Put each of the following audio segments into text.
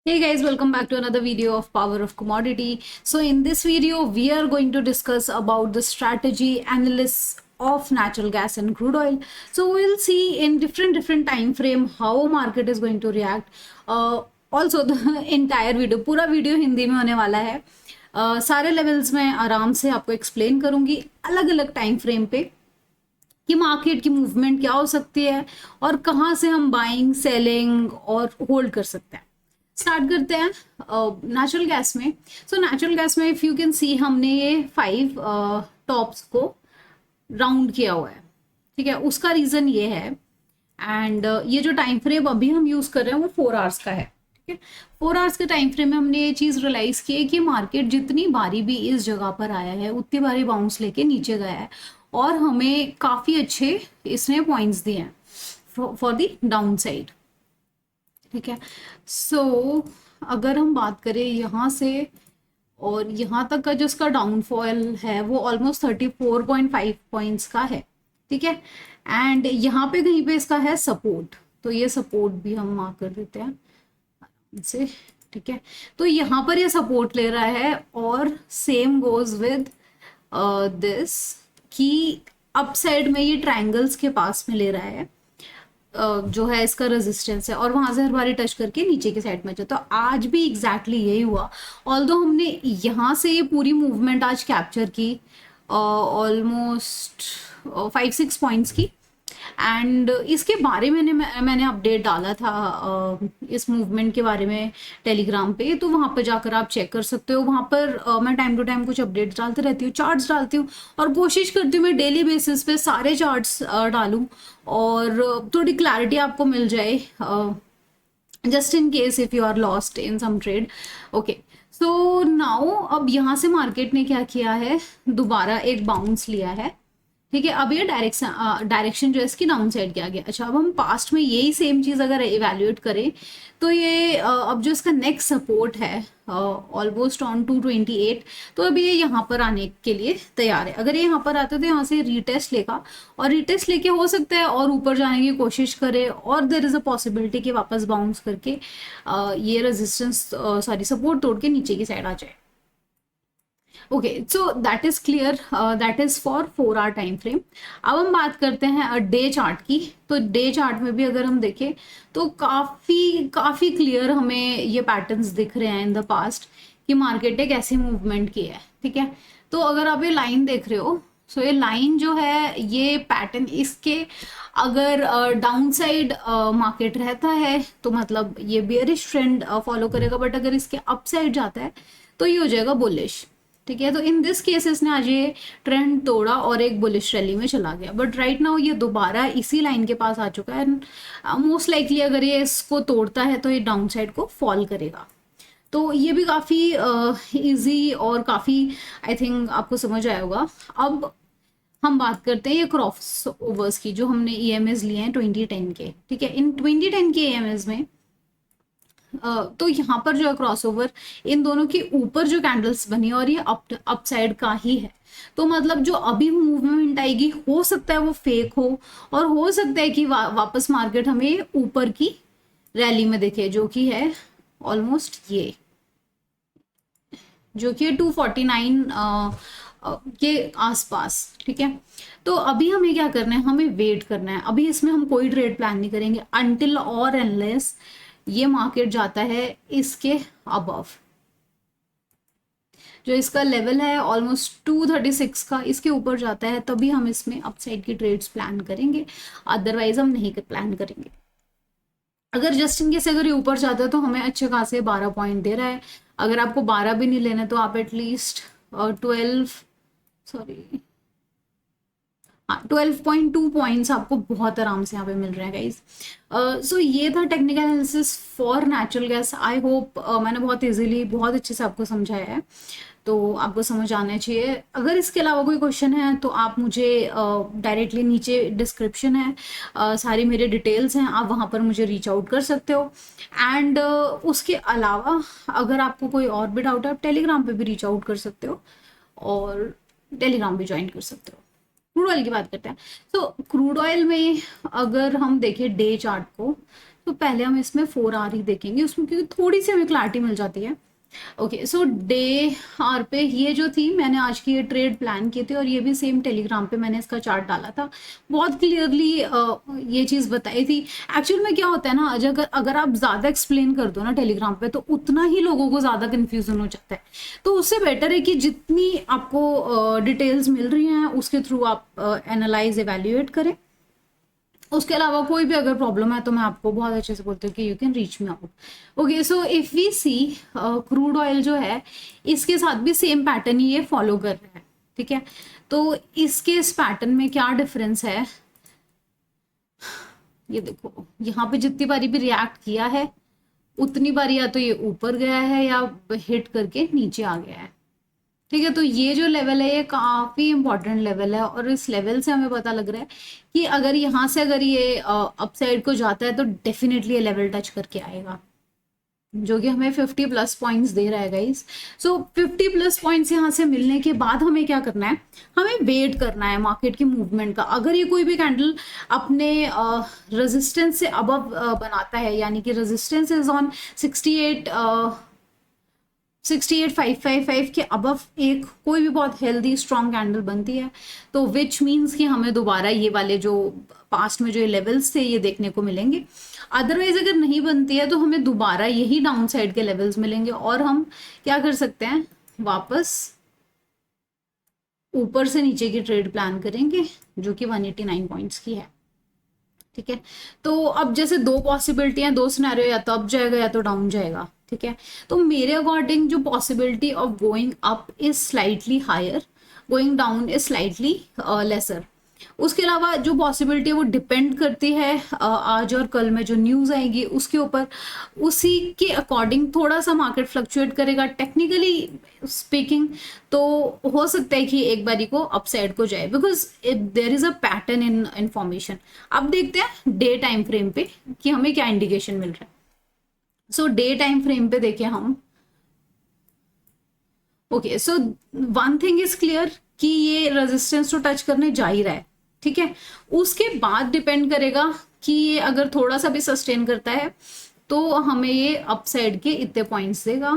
Hey guys, welcome back to another video of Power of Commodity. So in this video, we are going to discuss about the strategy analysis of natural gas and crude oil. So we'll see in different time frame how market is going to react. Also the entire video, पूरा video Hindi में होने वाला है. सारे levels में आराम से आपको एक्सप्लेन करूंगी अलग अलग टाइम फ्रेम पे कि मार्केट की मूवमेंट क्या हो सकती है और कहाँ से हम बाइंग सेलिंग और होल्ड कर सकते हैं. स्टार्ट करते हैं नेचुरल गैस में. सो नेचुरल गैस में इफ यू कैन सी हमने ये 5 टॉप्स को राउंड किया हुआ है. ठीक है, उसका रीजन ये है एंड ये जो टाइम फ्रेम अभी हम यूज कर रहे हैं वो 4 आवर्स का है. ठीक है, 4 आवर्स के टाइम फ्रेम में हमने ये चीज रियलाइज की है कि मार्केट जितनी बारी भी इस जगह पर आया है उतनी बारी बाउंस लेके नीचे गया है और हमें काफी अच्छे इसने पॉइंट्स दिए हैं फॉर द डाउन साइड. ठीक है, सो अगर हम बात करें यहाँ से और यहाँ तक का जो इसका डाउनफॉल है वो ऑलमोस्ट 34.5 पॉइंट्स का है. ठीक है, एंड यहाँ पे कहीं पे इसका है सपोर्ट, तो ये सपोर्ट भी हम मार्क कर देते हैं से. ठीक है, तो यहाँ पर ये सपोर्ट ले रहा है और सेम गोज विद दिस कि अपसाइड में ये ट्रायंगल्स के पास में ले रहा है जो है इसका रेजिस्टेंस है और वहां से हर बारी टच करके नीचे की साइड में जाए. तो आज भी एग्जैक्टली यही हुआ. ऑल्दो हमने यहाँ से ये पूरी मूवमेंट आज कैप्चर की ऑलमोस्ट 5-6 पॉइंट्स की एंड इसके बारे में मैंने अपडेट डाला था इस मूवमेंट के बारे में टेलीग्राम पे, तो वहां पर जाकर आप चेक कर सकते हो. वहां पर मैं टाइम टू टाइम कुछ अपडेट्स डालती रहती हूँ, चार्ट्स डालती हूँ और कोशिश करती हूँ मैं डेली बेसिस पे सारे चार्ट्स डालूं और थोड़ी क्लैरिटी आपको मिल जाए just in case if you are lost in some trade. Okay, so now अब यहाँ से मार्केट ने क्या किया है, दोबारा एक बाउंस लिया है. ठीक है, अब ये डायरेक्शन जो है इसकी डाउन साइड किया गया. अच्छा, अब हम पास्ट में यही सेम चीज अगर इवेल्युएट करें तो ये अब जो इसका नेक्स्ट सपोर्ट है ऑलमोस्ट ऑन 228, तो अभी ये यहाँ पर आने के लिए तैयार है. अगर ये यहाँ पर आते तो यहाँ से रीटेस्ट लेगा और रीटेस्ट लेके हो सकता है और ऊपर जाने की कोशिश करे और देर इज अ पॉसिबिलिटी कि वापस बाउंस करके ये रेजिस्टेंस सॉरी सपोर्ट तोड़ के नीचे की साइड आ जाए. Okay, so that is clear, that is for 4 hour time frame. अब हम बात करते हैं डे चार्ट की. तो डे चार्ट में भी अगर हम देखें तो काफी क्लियर हमें ये पैटर्न्स दिख रहे हैं इन द पास्ट कि मार्केट ने कैसे मूवमेंट की है. ठीक है, तो अगर आप ये लाइन देख रहे हो, सो ये लाइन जो है ये पैटर्न इसके अगर डाउन साइड मार्केट रहता है तो मतलब ये बेयरिश ट्रेंड फॉलो करेगा, बट अगर इसके अप साइड जाता है तो ये हो जाएगा बुलिश. ठीक है, तो इन दिस केसेस ने आज ये ट्रेंड तोड़ा और एक बुलिश रैली में चला गया, बट राइट नाउ ये दोबारा इसी लाइन के पास आ चुका है. मोस्ट लाइकली अगर ये इसको तोड़ता है तो ये डाउन साइड को फॉल करेगा. तो ये भी काफ़ी इजी और काफ़ी आई थिंक आपको समझ आया होगा. अब हम बात करते हैं ये क्रॉस ओवर्स की जो हमने ईएमएस लिए हैं 2010 के. ठीक है, इन 2010 के ईएमएस में तो यहाँ पर जो है क्रॉसओवर इन दोनों के ऊपर जो कैंडल्स बनी और ये अप साइड का ही है. तो मतलब जो अभी मूवमेंट आएगी हो सकता है वो फेक हो और हो सकता है कि वापस मार्केट हमें ऊपर की रैली में दिखे जो कि है ऑलमोस्ट ये जो कि 249 के आसपास. ठीक है, तो अभी हमें क्या करना है, हमें वेट करना है. अभी इसमें हम कोई ट्रेड प्लान नहीं करेंगे अनटिल और अनलेस ये मार्केट जाता है इसके अबव. जो इसका लेवल है ऑलमोस्ट 236 का, इसके ऊपर जाता है तभी हम इसमें अपसाइड की ट्रेड्स प्लान करेंगे, अदरवाइज हम नहीं प्लान करेंगे. अगर जस्ट इन केस अगर ये ऊपर जाता है तो हमें अच्छे खासे 12 पॉइंट दे रहा है. अगर आपको 12 भी नहीं लेना तो आप एटलीस्ट 12.2 पॉइंट्स आपको बहुत आराम से यहाँ पे मिल रहे हैं गाइज. सो ये था technical analysis for natural gas. I hope मैंने बहुत इजीली बहुत अच्छे से आपको समझाया है, तो आपको समझ आना चाहिए. अगर इसके अलावा कोई क्वेश्चन है तो आप मुझे डायरेक्टली नीचे डिस्क्रिप्शन है, सारी मेरे डिटेल्स हैं, आप वहाँ पर मुझे रीच आउट कर सकते हो. एंड उसके अलावा अगर आपको कोई और भी डाउट है आप टेलीग्राम पे भी रीच आउट कर सकते हो और टेलीग्राम भी ज्वाइन कर सकते हो. क्रूड ऑयल की बात करते हैं. तो क्रूड ऑयल में अगर हम देखें डे चार्ट को तो पहले हम इसमें 4 आवर ही देखेंगे उसमें, क्योंकि थोड़ी सी हमें क्लैरिटी मिल जाती है। ओके, सो डे आर पे ये जो थी, मैंने आज की ये ट्रेड प्लान की थी और ये भी सेम टेलीग्राम पे मैंने इसका चार्ट डाला था, बहुत क्लियरली ये चीज़ बताई थी। एक्चुअल में क्या होता है ना, अगर आप ज़्यादा एक्सप्लेन कर दो ना टेलीग्राम पे, तो उतना ही लोगों को ज़्यादा कन्फ्यूजन हो जाता है। तो उससे बेटर है कि जितनी आपको डिटेल्स मिल रही हैं उसके थ्रू आप एनालाइज एवेल्यूएट करें। उसके अलावा कोई भी अगर प्रॉब्लम है तो मैं आपको बहुत अच्छे से बोलती हूँ कि you can reach me out. Okay, so if we see crude oil जो है इसके साथ भी सेम पैटर्न ही ये फॉलो कर रहा है, ठीक है। तो इसके इस पैटर्न में क्या डिफरेंस है, ये देखो, यहाँ पे जितनी बारी भी रिएक्ट किया है उतनी बारी या तो ये ऊपर गया है या हिट करके नीचे आ गया है, ठीक है। तो ये जो लेवल है ये काफी इंपॉर्टेंट लेवल है, और इस लेवल से हमें पता लग रहा है कि अगर यहाँ से अगर ये अपसाइड को जाता है तो डेफिनेटली ये लेवल टच करके आएगा, जो कि हमें 50 प्लस पॉइंट्स दे रहा है गाइस। सो 50 प्लस पॉइंट्स यहाँ से मिलने के बाद हमें क्या करना है, हमें वेट करना है मार्केट की मूवमेंट का। अगर ये कोई भी कैंडल अपने रेजिस्टेंस से अबव बनाता है, यानी कि रेजिस्टेंस इज ऑन 68,555 के अबव एक कोई भी बहुत हेल्दी स्ट्रॉन्ग कैंडल बनती है, तो विच मीन्स कि हमें दोबारा ये वाले जो पास्ट में जो लेवल्स थे ये देखने को मिलेंगे। अदरवाइज अगर नहीं बनती है तो हमें दोबारा यही डाउन साइड के लेवल्स मिलेंगे, और हम क्या कर सकते हैं, वापस ऊपर से नीचे की ट्रेड प्लान करेंगे जो कि 189 पॉइंट्स की है, ठीक है। तो अब जैसे दो पॉसिबिलिटी है, दो सिनेरियो, या तो अप जाएगा या तो डाउन जाएगा, ठीक है। तो मेरे अकॉर्डिंग जो possibility of going up is slightly higher, going down is slightly lesser. उसके अलावा जो पॉसिबिलिटी है वो डिपेंड करती है आज और कल में जो न्यूज़ आएगी उसके ऊपर, उसी के अकॉर्डिंग थोड़ा सा मार्केट फ्लक्चुएट करेगा टेक्निकली स्पीकिंग। तो हो सकता है कि एक बारी को अपसाइड को जाए, because there is a pattern in information. अब देखते हैं डे टाइम फ्रेम पे कि हमें क्या इंडिकेशन मिल रहा है। सो डे टाइम फ्रेम पे देखें हम, okay, so one thing is clear कि ये रेजिस्टेंस तो टच करने जा ही रहा है, ठीक है। उसके बाद डिपेंड करेगा कि ये अगर थोड़ा सा भी सस्टेन करता है तो हमें ये अपसाइड के इतने पॉइंट्स देगा,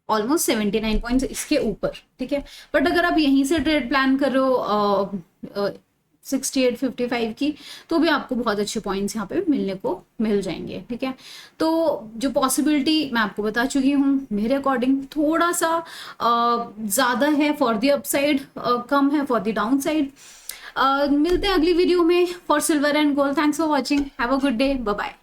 ऑलमोस्ट 79 पॉइंट्स इसके ऊपर, ठीक है। बट अगर आप यहीं से ट्रेड प्लान कर रहे हो 6855 की, तो भी आपको बहुत अच्छे पॉइंट्स यहाँ पे मिलने को मिल जाएंगे, ठीक है। तो जो पॉसिबिलिटी मैं आपको बता चुकी हूँ, मेरे अकॉर्डिंग थोड़ा सा ज़्यादा है फॉर द अपसाइड, कम है फॉर द डाउन साइड। मिलते हैं अगली वीडियो में for silver and gold. Thanks for watching, have a good day, bye bye.